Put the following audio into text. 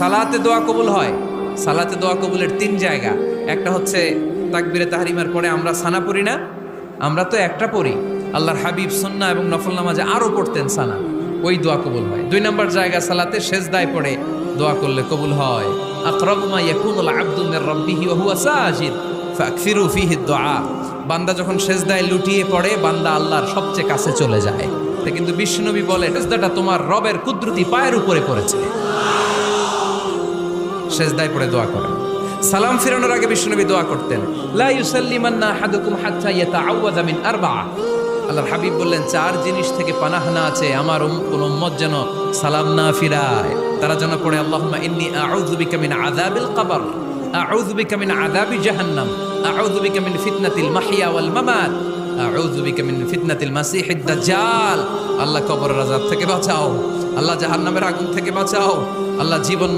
সালাতে দোয়া কবুল হয়। সালাতে দোয়া কবুলের তিন জায়গা। একটা হচ্ছে তাকবীরে তাহরিমার পরে আমরা সানা পড়ি না, আমরা তো একটা পড়ি। আল্লাহর হাবিব সুন্নাহ এবং নফল নামাজে আরো পড়তেন সানা, ওই দোয়া কবুল হয়। দুই নম্বর জায়গা সালাতে সেজদায় পড়ে দোয়া করলে কবুল হয়। আকরাবু মা ইয়াকুনুল আবদু মির রাব্বিহি ওয়া হুয়া সাজিদ ফাকসিরু ফীহি দুআ। বান্দা যখন সেজদায় লুটিয়ে পড়ে, বান্দা আল্লাহর সবচেয়ে কাছে চলে যায়। কিন্তু বিশ্বনবী বলে, সেজদাটা তোমার রবের কুদরতি পায়ের উপরে পড়েছে। সেজদায় পড়ে দোয়া করেন। সালাম ফিরানোর আগে বিশ্বনবী দোয়া করতেন, লা ইউসাল্লিমান্না আহাদুকুম হাত্তা ইয়াতাআওয়াযা মিন আরবা'a। আল্লাহর হাবিব বললেন, চার জিনিস থেকে পানাহ না আছে আমার কোন উম্মত যেন সালাম না ফিরায়। তারা যেন পড়ে, আল্লাহুম্মা ইন্নী আউযু বিকা মিন আযাবিল কবর, আউযু বিকা মিন আযাবি জাহান্নাম, আউযু বিকা মিন ফিতনাতিল মাহইয়া ওয়াল মামাত, আউযু বিকা মিন ফিতনাতিল মাসিহিদ দাজ্জাল। আল্লাহ কবরের আযাব থেকে বাঁচাও, আল্লাহ জাহান্নামের আগুন থেকে বাঁচাও, আল্লাহ জীবন